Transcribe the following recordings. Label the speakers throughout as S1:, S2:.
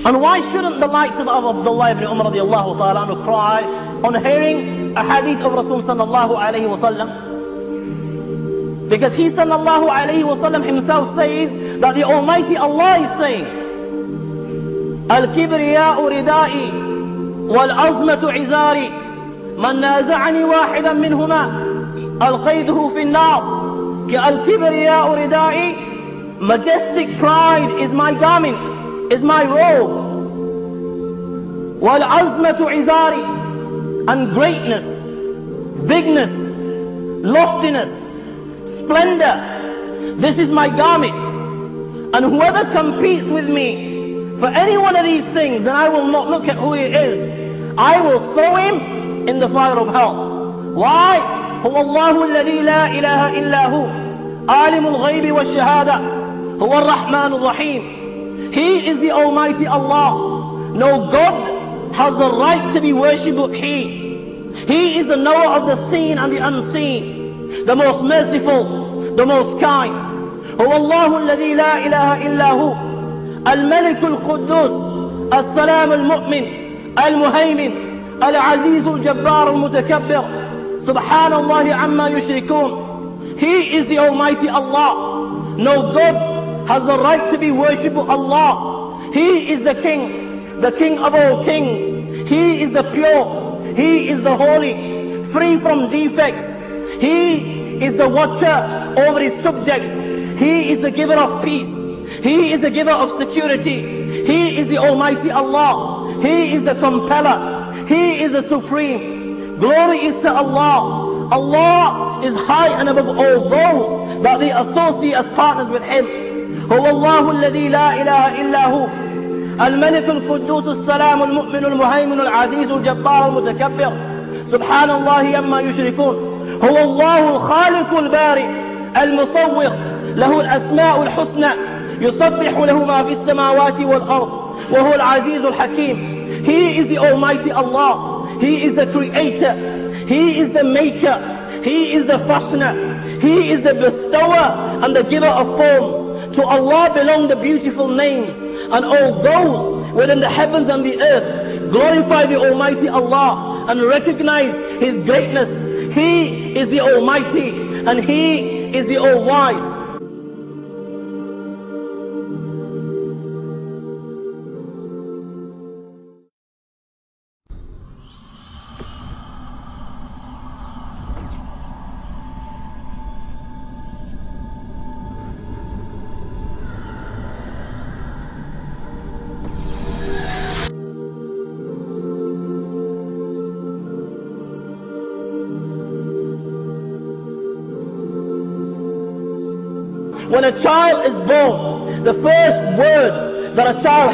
S1: And why shouldn't the likes of Abdullah ibn Umar radiallahu ta'ala anhu cry on hearing a hadith of Rasul sallallahu alayhi wa sallam? Because he sallallahu alayhi wa sallam himself says that the Almighty Allah is saying, Al-kibriya'u ridai wal-azmatu izari man naza'ani wahidan minhuma alqayduhu fi an-nar. Al-kibriya'u ridai, majestic pride is my garment, is my robe. Wal-azmatu izari, and greatness, bigness, loftiness, splendor, this is my garment. And whoever competes with me for any one of these things, then I will not look at who he is. I will throw him in the fire of hell. Why? هو الله الذي لا إله إلا هو عالم الغيب والشهادة هو الرحمن الرحيم. He is the Almighty Allah. No God has the right to be worshipped but He. He is the knower of the seen and the unseen, the most merciful, the most kind. هو الله الذي لا إله إلا هو الملك القدوس السلام المؤمن المهيمن العزيز الجبار المتكبر سبحان الله عما يشركون. He is the Almighty Allah. No God has the right to be worshipped but Allah. He is the King of all kings. He is the pure, He is the holy, free from defects. He is the watcher over His subjects. He is the giver of peace. He is the giver of security. He is the Almighty Allah. He is the compeller. He is the supreme. Glory is to Allah. Allah is high and above all those that they associate as partners with Him. هو الله الذي لا إله إلا هو الملك القدوس السلام المؤمن المهيمن العزيز الجبار المتكبر سبحان الله عما يشركون. هو الله الخالق البارئ المصور له الأسماء الحسنى يسبح له ما في السماوات والأرض وهو العزيز الحكيم. He is the Almighty Allah. He is the Creator. He is the Maker. He is the Fashioner. He is the Bestower and the Giver of forms. To Allah belong the beautiful names, and all those within the heavens and the earth glorify the Almighty Allah and recognize His greatness. He is the Almighty and He is the All-Wise. When a child is born, the first words that a child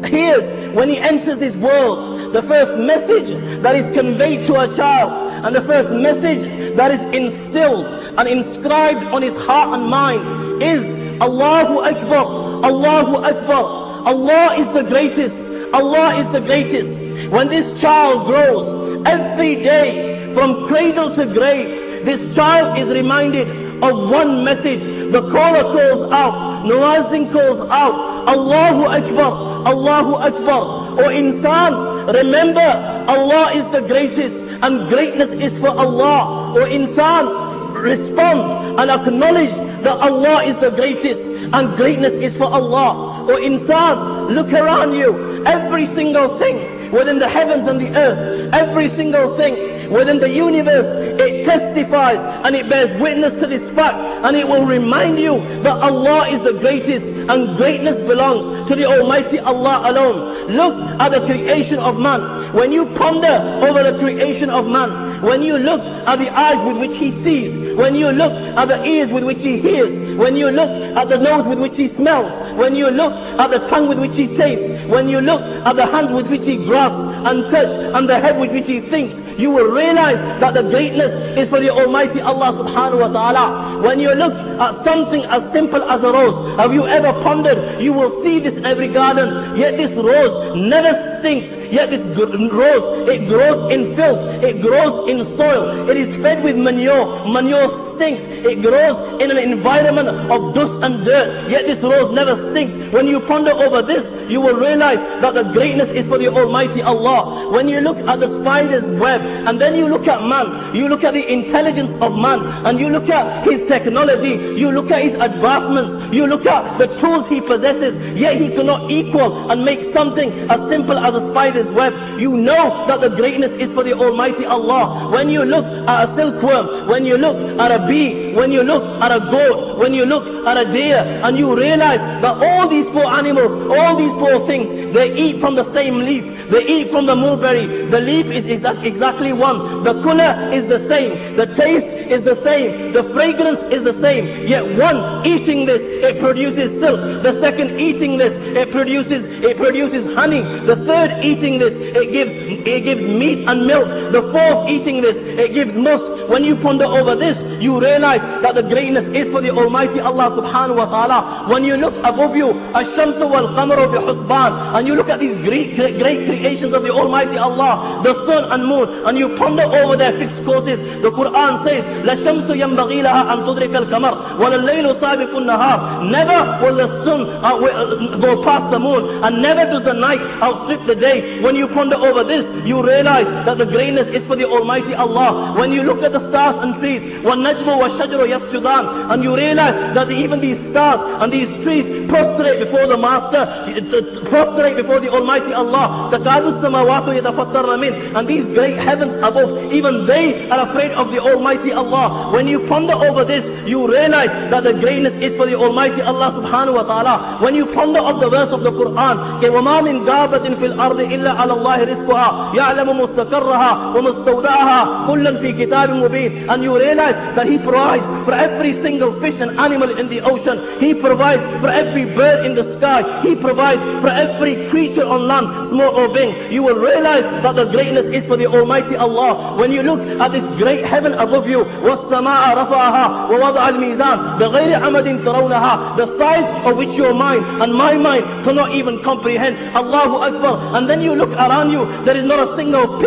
S1: hears when he enters this world, the first message that is conveyed to a child, and the first message that is instilled and inscribed on his heart and mind is Allahu Akbar, Allahu Akbar. Allah is the greatest, Allah is the greatest. When this child grows, every day from cradle to grave, this child is reminded of one message. The caller calls out, Nuazin calls out, Allahu Akbar, Allahu Akbar. O insan, remember Allah is the greatest and greatness is for Allah. O insan, respond and acknowledge that Allah is the greatest and greatness is for Allah. O insan, look around you, every single thing within the heavens and the earth, every single thing within the universe, it testifies and it bears witness to this fact, and it will remind you that Allah is the greatest and greatness belongs to the Almighty Allah alone. Look at the creation of man. When you ponder over the creation of man, when you look at the eyes with which he sees, when you look at the ears with which he hears, when you look at the nose with which he smells, when you look at the tongue with which he tastes, when you look at the hands with which he grasps and touch, and the head with which he thinks, you will realize that the greatness is for the Almighty Allah subhanahu wa ta'ala. When you look at something as simple as a rose, have you ever pondered, you will see this every garden, yet this rose never stinks, Yet this rose, it grows in filth, it grows in soil, it is fed with manure, manure stinks, it grows in an environment of dust and dirt, yet this rose never stinks. When you ponder over this, you will realize that the greatness is for the Almighty Allah. When you look at the spider's web, and then you look at man, you look at the intelligence of man, and you look at his technology, you look at his advancements, you look at the tools he possesses, yet he cannot equal and make something as simple as a spider's web. You know that the greatness is for the Almighty Allah. When you look at a silkworm, when you look at a bee, when you look at a goat, when you look at a deer, and you realize that all these four animals, all these four things, they eat from the same leaf, they eat from the mulberry. The leaf is exactly one, the color is the same, the taste is the same, the fragrance is the same, yet one eating this, it produces silk, the second eating this, it produces honey, the third eating this, it gives meat and milk, the fourth eating this, it gives musk. When you ponder over this, you realize that the greatness is for the Almighty Allah subhanahu wa ta'ala. When you look above you, ash-shamsu wal-qamaru bi-husban, and you look at these great creations of the Almighty Allah, the sun and moon, and you ponder over their fixed courses, the Quran says, لَلشَّمْسُ يَنْبَغِي لَهَا أَن تُدْرِكَ الْقَمَرَ وَلَلَّيْلُ سَابِقُ النَّهَارِ. Never will the sun go past the moon, and never does the night outstrip the day. When you ponder over this, you realize that the greatness is for the Almighty Allah. When you look at the stars and trees, وَالنَّجْمُ وَالشَّجَرُ يَسْجُدَانِ, and you realize that even these stars and these trees prostrate before the Master, prostrate before the Almighty Allah. تَكَادُ السَّمَاوَاتُ يَتَفَطَّرْنَ مِنْهُ, and these great heavens above, even they are afraid of the Almighty Allah. When you ponder over this, you realize that the greatness is for the Almighty Allah subhanahu wa ta'ala. When you ponder of the verse of the Quran, وَمَا مِنْ دَابَةٍ فِي الْأَرْضِ إِلَّا عَلَى اللَّهِ رِزْقُهَا يَعْلَمُ مُسْتَقَرَّهَا وَمُسْتَوْدَعَهَا كُلًّا فِي كِتَابٍ مُبِينٍ, and you realize that He provides for every single fish and animal in the ocean, He provides for every bird in the sky, He provides for every creature on land, small or big. You will realize that the greatness is for the Almighty Allah. When you look at this great heaven above you, وَالسَّمَاءَ رَفَعَهَا وَوَضَعَ الْمِيزَانَ بِغَيْرِ عَمَدٍ تَرَوْنَهَا, the size of which your mind and my mind cannot even comprehend. Allahu Akbar. And then you look around you, there is not a single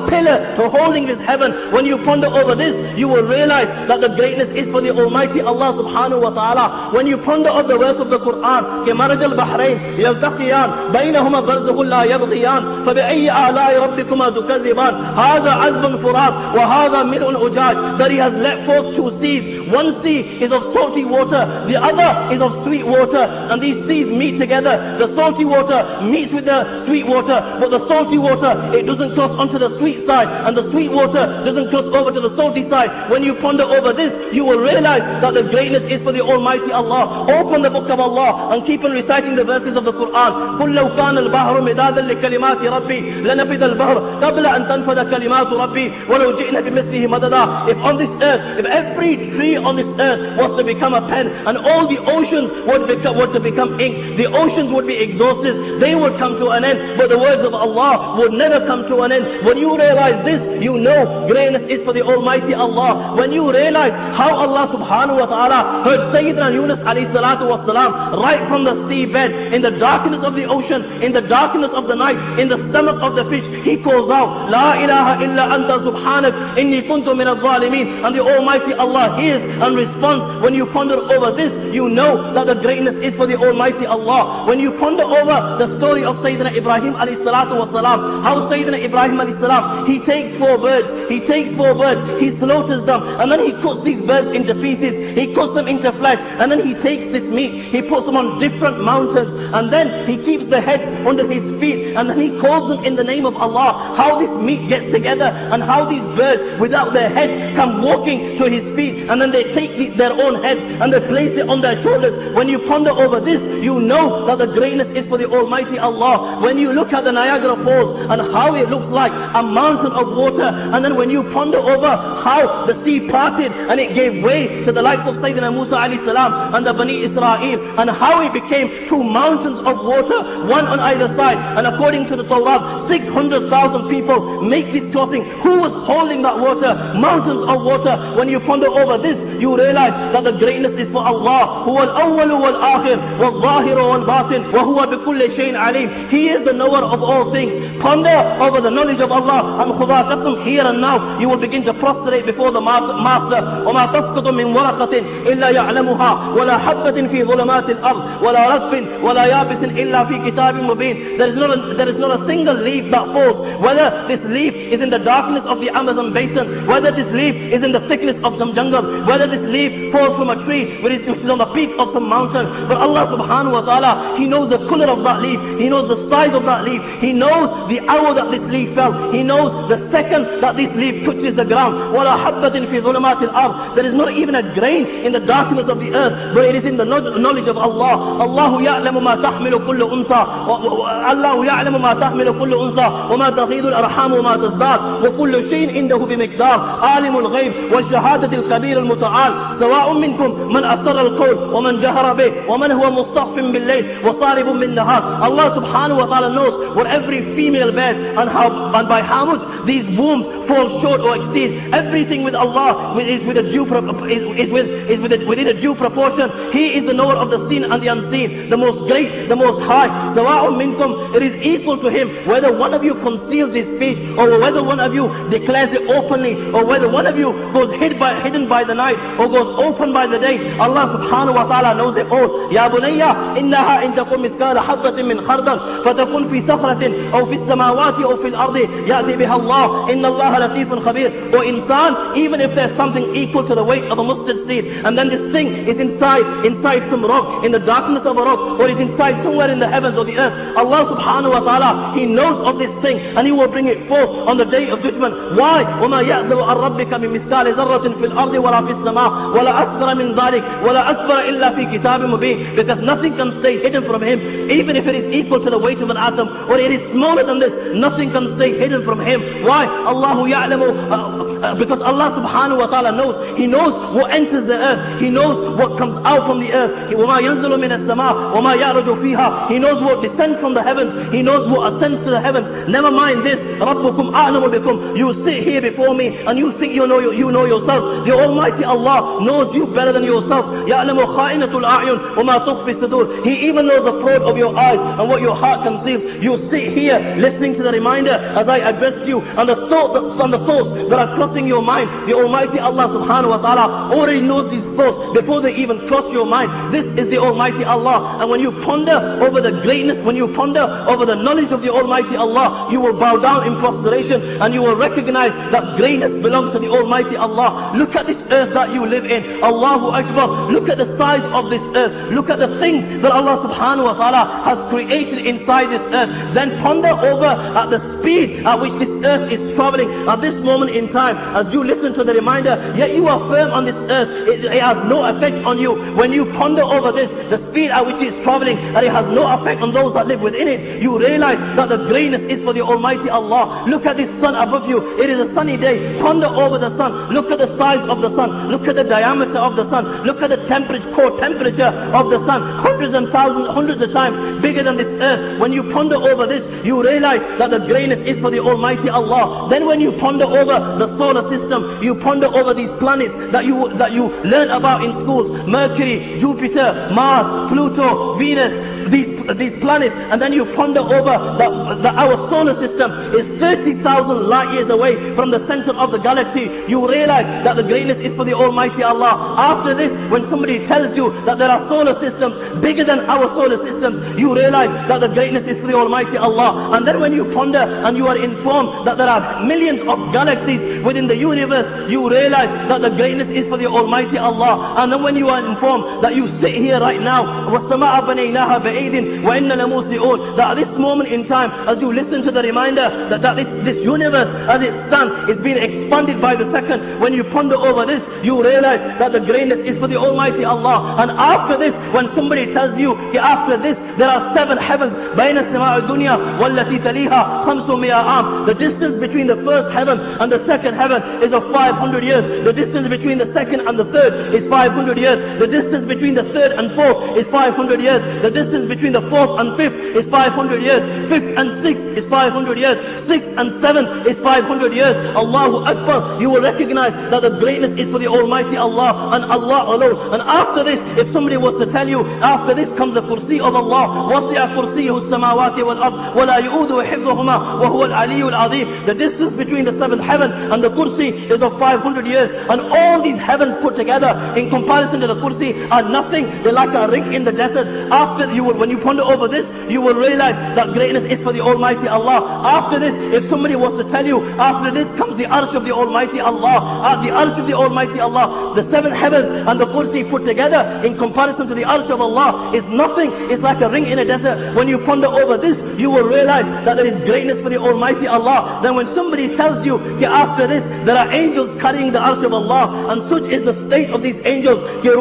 S1: pillar to holding this heaven. When you ponder over this, you will realize that the greatness is for the Almighty Allah subhanahu wa ta'ala. When you ponder of the verse of the Quran, كَمَرَجَ الْبَحْرَيْنِ يَلْتَقِيَانِ بَيْنَهُمَا بَرْزَخٌ لَا يَبْغِيَانِ فَبِأَيِّ آلَاءِ رَبِّكُمَا تُكَذِّبَانِ هَذَا عَذْبٌ فُرَاتٌ وَهَذَا مِلْءٌ أُجَاجٌ. That He has let forth two seas. One sea is of salty water, the other is of sweet water, and these seas meet together. The salty water meets with the sweet water, but the salty water, it doesn't cross onto the sweet side, and the sweet water doesn't cross over to the salty side. When you ponder over this, you will realize that the greatness is for the Almighty Allah. Open the book of Allah and keep on reciting the verses of the Quran. قُلْ لَوْ كَانَ الْبَحْرُ مِدَادًا لِكَلِمَاتِ رَبِّي لَنَفِدَ الْبَحْرُ قَبْلَ أَن تَنْفَدَ كَلِمَاتُ رَبِّي وَلَوْ جِئْنَا بِمِثْلِهِ مَدَدًا. If on this earth, if every tree on this earth was to become a pen, and all the oceans were to become ink, the oceans would be exhausted, they would come to an end, but the words of Allah would never come to an end. When you realize this, you know greatness is for the Almighty Allah. When you realize how Allah subhanahu wa ta'ala heard Sayyidina Yunus alayhi salatu was salam right from the seabed, in the darkness of the ocean, in the darkness of the night, in the stomach of the fish, he calls out, La ilaha illa anta subhanak inni kuntu min al-zalimin, and the Almighty Allah hears and responds. When you ponder over this, you know that the greatness is for the Almighty Allah. When you ponder over the story of Sayyidina Ibrahim alayhi salatu was salam, how Sayyidina Ibrahim alayhi salam, he takes four birds, he slaughters them, and then he cuts these birds into pieces, he cuts them into flesh, and then he takes this meat, he puts them on different mountains, and then he keeps the heads under his feet, and then he calls them in the name of Allah. How this meat gets together, and how these birds without their heads come walking to his feet, and then they take their own heads and they place it on their shoulders. When you ponder over this, you know that the greatness is for the Almighty Allah. When you look at the Niagara Falls and how it looks like a mountain of water, and then when you ponder over how the sea parted and it gave way to the likes of Sayyidina Musa alayhi salam and the Bani Israel, and how it became two mountains of water, one on either side, and according to the Torah, 600,000 people make this crossing. Who was holding that water? Mountains of water. When you ponder over this, you realize that the greatness is for Allah. Huwa al-awwal wal-akhir, wal-zahir wal-batin, wa huwa bi kulli shay'in alim. He is the knower of all things. Ponder over the knowledge of Allah, and khuda qasam, here and now you will begin to prostrate before the Master. وَمَا تَسْقُطُ مِنْ وَرَقَةٍ إِلَّا يَعْلَمُهَا وَلَا حَبَّةٍ فِي ظُلُمَاتِ الْأَرْضِ وَلَا رَطْبٍ وَلَا يَابِسٍ إِلَّا فِي كِتَابٍ مُبِينٍ. There is not a single leaf that falls, whether this leaf is in the darkness of the Amazon basin, whether this leaf is in the thickness of some jungle, whether this leaf falls from a tree which is on the peak of some mountain. But Allah subhanahu wa ta'ala, He knows the color of that leaf, He knows the size of that leaf, He knows the hour that this leaf fell, He knows the second that this leaf touches the ground. وَلَا حَبَّةٍ فِي ظُلُمَاتِ الْأَرْضِ. There is not even a grain in the darkness of the earth, but it is in the knowledge of Allah. Allah يَعْلَمُ مَا تَحْمِلُ كُلُّ أُنْثَى Allah يَعْلَمُ مَا تَحْمِلُ كُلُّ أُنْثَى وَمَا تَغِيضُ الْأَرْحَامُ وَمَا تَزْدَادُ وَكُلُّ شَيْءٍ عِنْدَهُ بِمِقْدَارٍ عَالِمُ الْغَيْبِ وَالشَّهَادَةِ الْكَبِيرُ الْمُتَعَالِ سَوَاءٌ مِنْكُمْ مَنْ أَسَرَّ الْقَوْلَ وَمَنْ جَهَرَ بِهِ وَمَنْ هُوَ مُسْتَخْفٍ بِاللَّيْلِ وَصَارِبٌ بِالنَّهَارِ. Allah subhanahu wa ta'ala knows what every female bears and by how much these wombs fall short or exceed. Everything with Allah is within a due proportion. He is the knower of the seen and the unseen, the most great, the most high. سَوَاءٌ مِنْكُمْ. It is equal to Him whether one of you conceals His speech, or whether one of you declares it openly, or whether one of you goes hidden by the night, or goes open by the day. Allah subhanahu wa ta'ala knows it all. يَا بُنَيَّ إِنَّهَا إِن تَكُن مِثْقَالَ حَبَّةٍ مِّنْ خَرْدَلٍ فَتَكُنْ فِي صَخْرَةٍ أَوْ فِي السَّمَاوَاتِ أَوْ فِي الْأَرْضِ يَأْتِ بِهَا اللَّهُ إِنَّ اللَّهَ لَطِيفٌ خَبِيرٌ. Or insan, even if there's something equal to the weight of a mustard seed, and then this thing is inside some rock, in the darkness of a rock, or is inside somewhere in the heavens or the earth, Allah subhanahu wa ta'ala, He knows of this thing, and He will bring it forth on the day of judgment. Why? وَمَا يَعْزَوْ عَنْ رَبِّكَ مِنْ مِثْقَالِ ذَرَّةٍ فِي الْأَرْضِ وَلَا فِي السَّمَاءِ وَلَا أَصْغَرَ مِنْ ذَلِكَ وَلَا أَكْبَرَ إِلَّا فِي كِتَابٍ مُبِينٍ. Because nothing can stay hidden from Him, even if it is equal to the weight of an atom, or it is smaller than this, nothing can stay hidden from Him. Why? Allahu ya'lamu, because Allah subhanahu wa ta'ala knows. He knows what enters the earth, He knows what comes out from the earth. وَمَا يَنزُلُ مِنَ السَّمَاءِ وَمَا يَعْرُجُ فِيهَا. He knows what descends from the heavens, He knows what ascends to the heavens. Never mind this. رَبُّكُمْ أَعْلَمُ بِكُمْ. You sit here before me and you think you know yourself. The Almighty Allah knows you better than yourself. يَعْلَمُ خَائِنَةُ الْأَعْيُنِ وَمَا تُخْفِي الصُّدُورِ. He even knows the fraud of your eyes and what your heart conceals. You sit here listening to the reminder as I address you, and the thoughts that are crossing your mind. The Almighty Allah subhanahu wa ta'ala already knows these thoughts before they even cross your mind. This is the Almighty Allah. And when you ponder over the greatness, when you ponder over the knowledge of the Almighty Allah, you will bow down in prostration and you will recognize that greatness belongs to the Almighty Allah. Look at this earth that you live in. Allahu Akbar. Look at the size of this earth. Look at the things that Allah subhanahu wa ta'ala has created inside this earth. Then ponder over at the speed at which this earth is traveling at this moment in time. As you listen to the reminder, yet you are firm on this earth. It has no effect on you. When you ponder over this, the speed at which it is traveling, and it has no effect on those that live within it, you realize that the greatness is for the Almighty Allah. Look at this sun above you. It is a sunny day. Ponder over the sun. Look at the size of the sun. Look at the diameter of the sun. Look at the core temperature of the sun. Hundreds and thousands, hundreds of times bigger than this earth. When you ponder over this, you realize that the greatness is for the Almighty Allah. Then when you ponder over the solar system, you ponder over these planets that you learn about in schools: Mercury, Jupiter, Mars, Pluto, Venus, these planets, and then you ponder over that our solar system is 30,000 light years away from the center of the galaxy. You realize that the greatness is for the Almighty Allah. After this, when somebody tells you that there are solar systems bigger than our solar systems, you realize that the greatness is for the Almighty Allah. And then when you ponder and you are informed that there are millions of galaxies within the universe, you realize that the greatness is for the Almighty Allah. And then when you are informed that you sit here right now, وَالسَّمَاءَ بَنَيْنَاهَا بَعِيدٍ وَإِنَّ لَمُوسِعُونَ, that at this moment in time, as you listen to the reminder that this universe as it stands is being expanded by the second, when you ponder over this, you realize that the greatness is for the Almighty Allah. And after this, when somebody tells you, after this there are 7 heavens, بَيْنَ السَّمَاءِ الدُّنْيَا وَالَّتِي تَلِيهَا 500 عام, the distance between the first heaven and the second heaven is of 500 years. The distance between the second and the third is 500 years. The distance between the third and fourth is 500 years. The distance between the fourth and fifth is 500 years. Fifth and sixth is 500 years. Sixth and seventh is 500 years. Allahu Akbar. Akbar, you will recognize that the greatness is for the Almighty Allah and Allah alone. And after this, if somebody was to tell you, after this comes the kursi of Allah, وَسِعَ كُرْسِيهُ السَّمَاوَاتِ وَالْأَرْضِ وَلَا يُؤُودُهُ حِفْظُهُمَا وَهُوَ الْعَلِيُّ الْعَظِيمُ. The distance between the seventh heaven and the kursi is of 500 years. And all these heavens put together in comparison to the kursi are nothing. They're like a ring in the desert. After when you ponder over this, you will realize that greatness is for the Almighty Allah. After this, if somebody was to tell you, after this comes the arsh of the Almighty Allah, the arsh of the Almighty Allah, the seven heavens and the kursi put together in comparison to the arsh of Allah is nothing. It's like a ring in a desert. When you ponder over this, you will realize that there is greatness for the Almighty Allah. Then when somebody tells you, after this, there are angels carrying the arsh of Allah, and such is the state of these angels. Their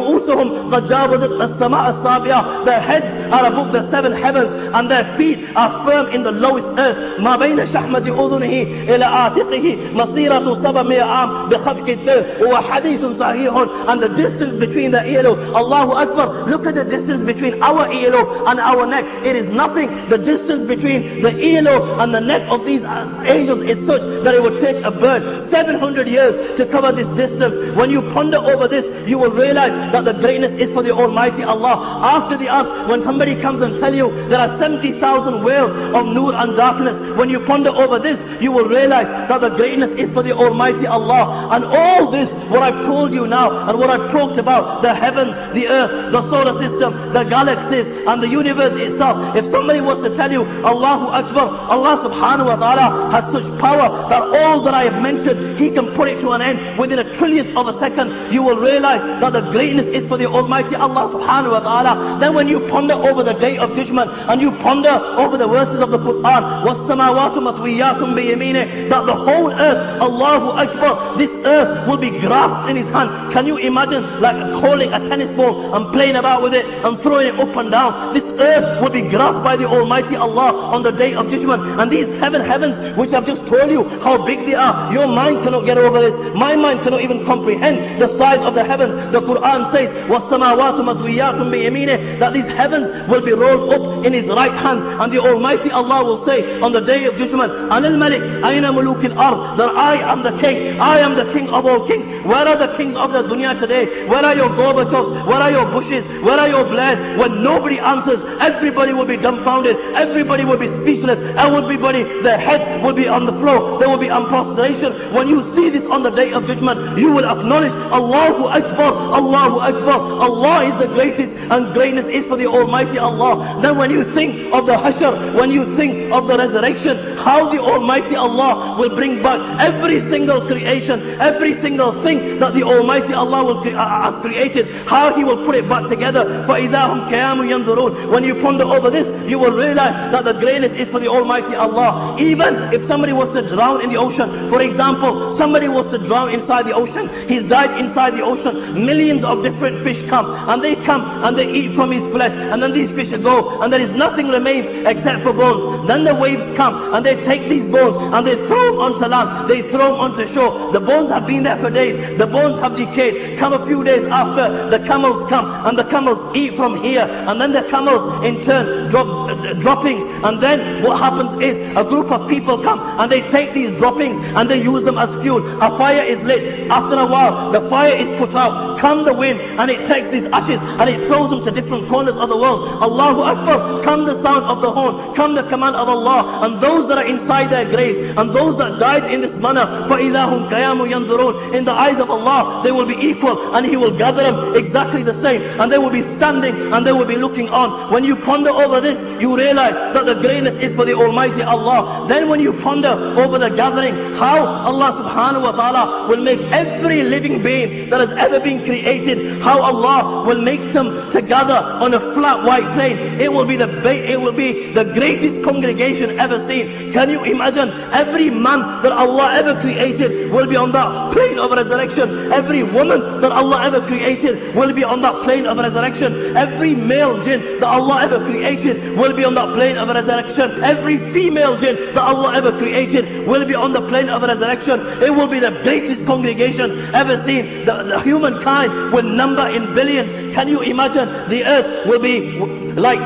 S1: heads are above the seven heavens, and their feet are firm in the lowest earth. ما بين شحمة أذنه إلى عاتقه مسيرة 700 عام بخفق الدر وحديث صحيح. And the distance between the earlobe, Allahu Akbar, look at the distance between our earlobe and our neck. It is nothing. The distance between the earlobe and the neck of these angels is such that it would take a bird 700 years to cover this distance. When you ponder over this, you will realize that the greatness is for the Almighty Allah. After the earth, when somebody comes and tell you there are 70,000 wells of nur and darkness, when you ponder over this, you will realize that the greatness is for the Almighty Allah. And all this, what I've told you now, and what I've talked about, the heavens, the earth, the solar system, the galaxies, and the universe itself, if somebody was to tell you, Allahu Akbar, Allah Subhanahu wa Ta'ala has such power that all that I have mentioned, He can put it to an end within a trillionth of a second, you will realize that the greatness is for the Almighty Allah Subhanahu wa Ta'ala. Then when you ponder over the day of judgment, and you ponder over the verses of the Quran, وَالسَّمَاوَاتُ مَطْوِيَّاتٌ بِيَمِينِهِ, that the whole earth, Allahu Akbar, this earth will be grasped in His hand. Can you imagine like holding a tennis ball and playing about with it and throwing it up and down? This earth will be grasped by the Almighty Allah on the day of judgment. And these seven heavens, which I've just told you how big they are, your mind cannot get over this. My mind cannot even comprehend the size of the heavens. The Quran says, وَالسَّمَاوَاتُ مَطْوِيَّاتٌ بِيَمِينِهِ, that these heavens will be rolled up in His right hand. And the Almighty Allah will say on the day of judgment, أَنَا الْمَلِكُ أَيْنَ مُلُوكِ الْأَرْضِ, that I am the king, I am the king of all kings. Where are the kings of the dunya today? Where are your Gorbachevs? Where are your Bushes? Where are your Blairs? When nobody answers, everybody will be dumbfounded, everybody will be speechless, everybody, their heads will be on the floor, there will be prostration. When you see this on the day of judgment, you will acknowledge, Allahu Akbar, Allahu Akbar, Allah is the greatest, and greatness is for the Almighty Allah. Then when you think of the Hashr, when you think of the resurrection, how the Almighty Allah will bring back every single creation, every single thing that the Almighty Allah has created, how He will put it back together. فَإِذَا هُمْ قِيَامٌ يَنْظُرُونَ. When you ponder over this, you will realize that the greatness is for the Almighty Allah. Even if somebody was to drown in the ocean, for example, somebody was to drown inside the ocean, he's died inside the ocean, millions of different fish come and they eat from his flesh, and then these fish go, and there is nothing remains except for bones. Then the waves come and they take these bones and they throw them onto land, they throw them onto shore. The bones have been there for days, the bones have decayed. Come a few days after, the camels come and the camels eat from here, and then the camels in turn drop droppings, and then what happens is a group of people come and they take these droppings and they use them as fuel. A fire is lit. After a while, the fire is put out. Come the wind and it takes these ashes and it throws them to different corners of the world. Allahu Akbar. Come the sound of the horn, come the command of Allah, and those that are inside their graves and those that died in this manner, فَإِذَا هُمْ قِيَامٌ يَنْظُرُونَ, in the eyes of Allah they will be equal, and He will gather them exactly the same, and they will be standing and they will be looking on. When you ponder over this, you realize that the greatness is for the Almighty Allah. Then when you ponder over the gathering, how Allah Subhanahu wa Ta'ala will make every living being that has ever been created, how Allah will make them to gather on a flat white plain. It will be the greatest congregation ever seen. Can you imagine? Every man that Allah ever created will be on that plane of resurrection. Every woman that Allah ever created will be on that plane of resurrection. Every male jinn that Allah ever created will be on that plane of resurrection. Every female jinn that Allah ever created will be on the plane of resurrection. It will be the greatest congregation ever seen. The humankind will number in billions. Can you imagine? The earth will be like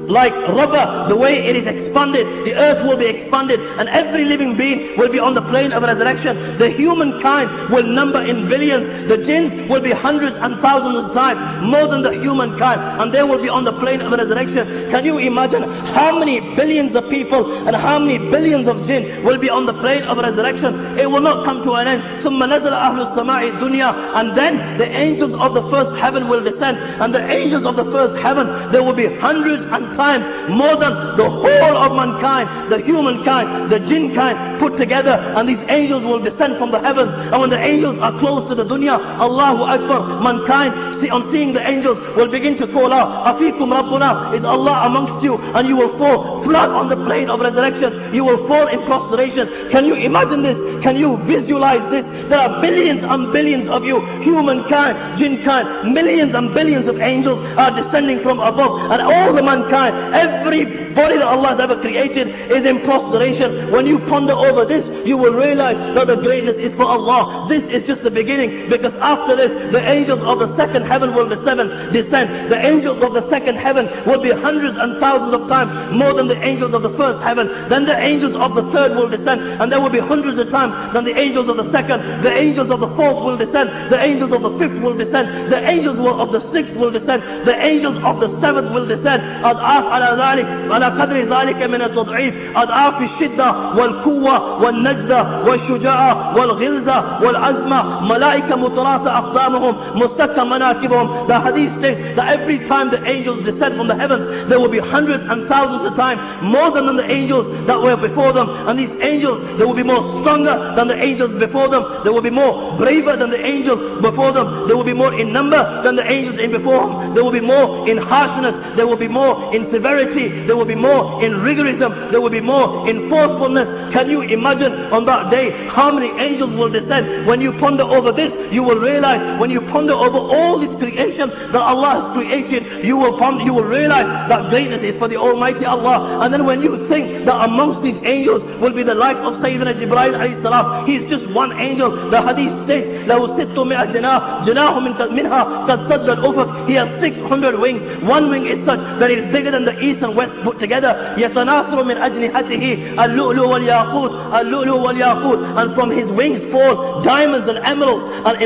S1: like rubber, the way it is expanded, the earth will be expanded, and every living being will be on the plane of resurrection. The humankind will number in billions, the jinns will be hundreds and thousands of times more than the humankind, and they will be on the plane of resurrection. Can you imagine how many billions of people and how many billions of jinn will be on the plane of resurrection? It will not come to an end. ثُمَّ نَزَلَ أَهْلُ السَّمَاءِ الدُّنْيَا, and then the angels of the first heaven will descend, and the angels of the first heaven, there will be hundreds and times more than the whole of mankind, the humankind, the jinn kind put together, and these angels will descend from the heavens. And when the angels are close to the dunya, Allahu Akbar, mankind on seeing the angels will begin to call out, Afikum Rabbuna, is Allah amongst you? And you will fall flat on the plane of resurrection. You will fall in prostration. Can you imagine this? Can you visualize this? There are billions and billions of you, humankind, jinn kind, millions and billions of angels are descending from above, and all the mankind, everybody that Allah has ever created is in prostration. When you ponder over this, you will realize that the greatness is for Allah. This is just the beginning, because after this, the angels of the second heaven will descend. The angels of the second heaven will be hundreds and thousands of times more than the angels of the first heaven. Then the angels of the third will descend, and there will be hundreds of times than the angels of the second. The angels of the fourth will descend. The angels of the fifth will descend. The angels of the sixth will descend. The angels of the seventh will descend. أضعاف على ذلك على قدر ذلك من التضعيف، أضعاف الشدة والقوة والنجدة والشجاعة والغلظة والعزمة، ملائكة متراصة أقدامهم مستكة مناكبهم. The hadith states that every time the angels descend from the heavens, there will be hundreds and thousands of times more than the angels that were before them. And these angels, they will be more stronger than the angels before them. They will be more braver than the angels before them. They will be more in number than the angels in before them. They will be more in harshness. They will be more in severity. There will be more in rigorism. There will be more in forcefulness. Can you imagine on that day how many angels will descend? When you ponder over this, you will realize, when you ponder over all this creation that Allah has created, you will realize that greatness is for the Almighty Allah. And then when you think that amongst these angels will be the life of Sayyidina Jibreel alayhi salam, he is just one angel. The hadith states, لَهُ سِتُّمِئَ جَنَاهُ مِنْهَا قَدْ سَدَّ الْأُفُقِ. He has 600 wings. One wing is such that it is bigger than the east and west put together. يَتَنَاثَرُ مِنْ أَجْنِحَتِهِ اللُّؤْلُؤُ وَالْيَاقُوتُ اللُّؤْلُؤُ وَالْيَاقُوتُ. And from his wings fall diamonds and emeralds and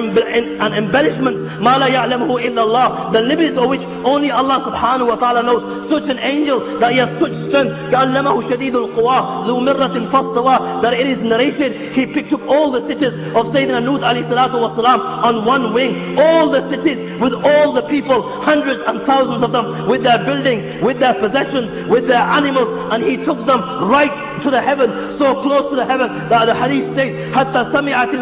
S1: embellishments, مَا لَا يَعْلَمُهُ إِلَّا اللَّهُ, the limits of which only Allah subhanahu wa ta'ala knows. Such an angel that he has such strength, كَأَلَّمَهُ شَدِيدُ الْقُوَى ذُو مِرَّةٍ فَاسْتَوَى, that it is narrated he picked up all the cities of Sayyidina Nuh alayhi salatu wasalam on one wing. All the cities with all the people, hundreds and thousands of them, with their buildings, with their possessions, with their animals, and he took them right to the heaven, so close to the heaven that the hadith states, حتى سمعت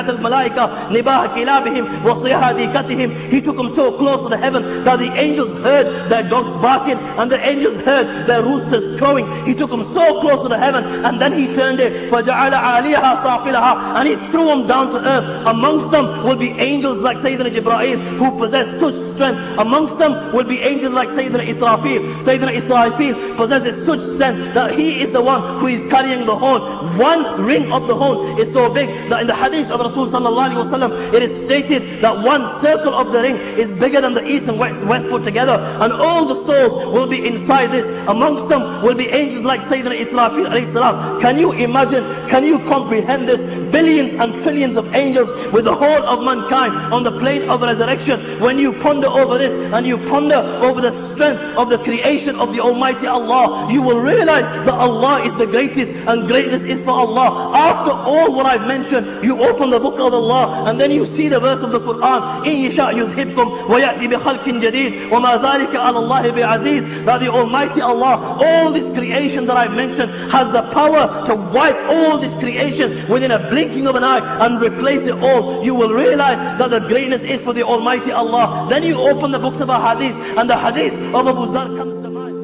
S1: الملائكة نباح كلابهم وصيحة ديكتهم. He took them so close to the heaven that the angels heard their dogs barking and the angels heard their roosters crowing. He took them so close to the heaven, and then he turned it, فجعل عاليها سافلها, and he threw them down to earth. Amongst them will be angels like Sayyidina Jibreel, who possess such strength. Amongst them will be angels like Sayyidina Israfil. Sayyidina Israfil possesses such strength that he is the one who is carrying the horn. One ring of the horn is so big that in the hadith of Rasul sallallahu alaihi wasallam, it is stated that one circle of the ring is bigger than the east and west put together, and all the souls will be inside this. Amongst them will be angels like Sayyidina Israfil alayhi salam. Can you imagine, can you comprehend this? Billions and trillions of angels with the whole of mankind on the plane of resurrection. When you ponder over this and you ponder over the strength of the creation of the Almighty Allah, you will realize that Allah is the greatest and greatness is for Allah. After all what I've mentioned, you open the book of Allah and then you see the verse of the Quran, إِن يَشَأْ يُذْهِبْكُمْ وَيَأْتِ بِخَلْقٍ جَدِيدٍ وَمَا ذَلِكَ عَلَى اللَّهِ بِعَزِيزٍ. That the Almighty Allah, all this creation that I've mentioned, has the power to wipe all this creation within a blinking of an eye and replace it all. You will realize that the greatness is for the Almighty Allah. Then you open the books of Hadith, and the Hadith of Abu Zar comes to mind.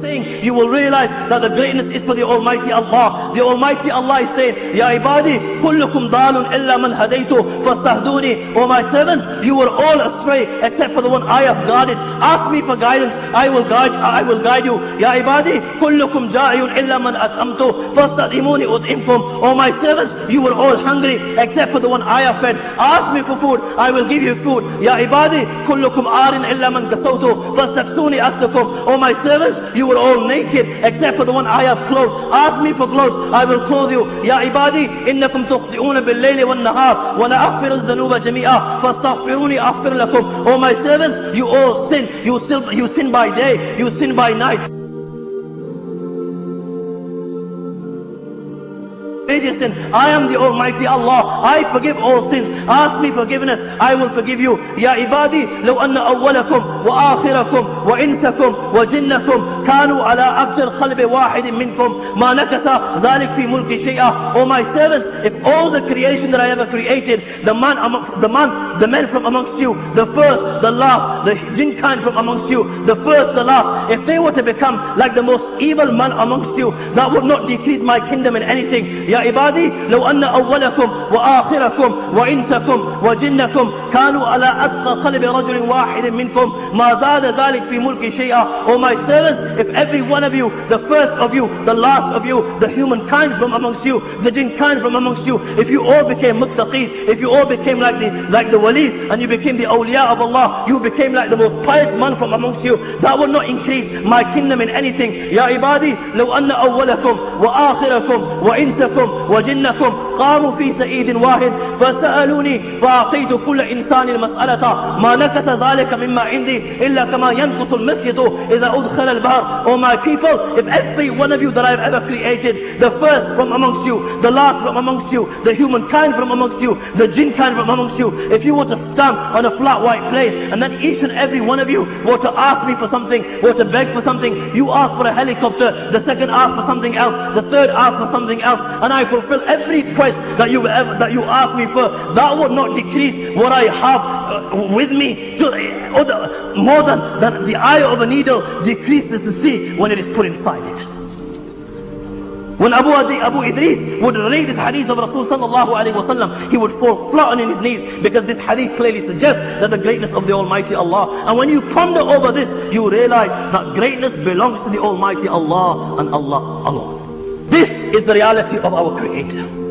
S1: saying, you will realize that the greatness is for the Almighty Allah. The Almighty Allah is saying, Ya ibadi, kullukum dalun illa man hadaytu fastahduni. O my servants, you were all astray except for the one I have guided. Ask me for guidance, I will guide you. Ya ibadi, kullukum ja'iyun illa man at'amtu fastadimuni ud'imkum. O my servants, you were all hungry except for the one I have fed. Ask me for food, I will give you food. Ya ibadi, kullukum arin illa man kasawtu fastabsuni astakum. O my servants, you were all naked except for the one I have clothed. Ask me for clothes, I will clothe you. Ya ibadi, innakum tukhti'una bil-layli wan-nahar wa la aghfiru adh-dhunuba jami'a fastaghfiruni aghfir lakum. O my servants, you all sin. You sin by day, you sin by night. Sin. I am the Almighty Allah. I forgive all sins. Ask me forgiveness, I will forgive you. Ya ibadi, law anna awwalakum wa akhirakum wa insakum wa jinnakum kanu ala afjar qalbi wahidin minkum ma nakasa dhalik fi mulki shay'a. O my servants, if all the creation that I ever created, the men from amongst you, the first, the last, the jinn kind from amongst you, the first, the last, if they were to become like the most evil man amongst you, that would not decrease my kingdom in anything. Ya ibadi, law anna awwalakum wa akhirakum wa insakum wa jinnakum kanu ala atqa qalbi rajulin wahidin minkum ma zada dhalik fi mulki shay'a. O my servants, if every one of you, the first of you, the last of you, the humankind from amongst you, the jinn kind from amongst you, if you all became muttaqis, if you all became like the walis, and you became the awliya of Allah, you became like the most pious man from amongst you, that would not increase my kingdom in anything. Ya ibadi, law anna awwalakum wa akhirakum wa insakum وجنكم قاموا في سعيد واحد فسألوني فأعطيت كل إنسان المسألة ما نكس ذلك مما عندي إلا كما ينقص المخيط إذا أدخل البحر. O my people, if every one of you that I have ever created, the first from amongst you, the last from amongst you, the humankind from amongst you, the jinn kind from amongst you, if you were to stand on a flat white plane and then each and every one of you were to ask me for something, were to beg for something, you ask for a helicopter, the second ask for something else, the third ask for something else, and I fulfill every request that you ask me for, that would not decrease what I have with me more than the eye of a needle decreases the sea when it is put inside it. When Abu Idris would read this hadith of Rasul sallallahu alayhi wa sallam, he would fall flat on his knees, because this hadith clearly suggests that the greatness of the Almighty Allah. And when you ponder over this, you realize that greatness belongs to the Almighty Allah and Allah alone. This is the reality of our Creator.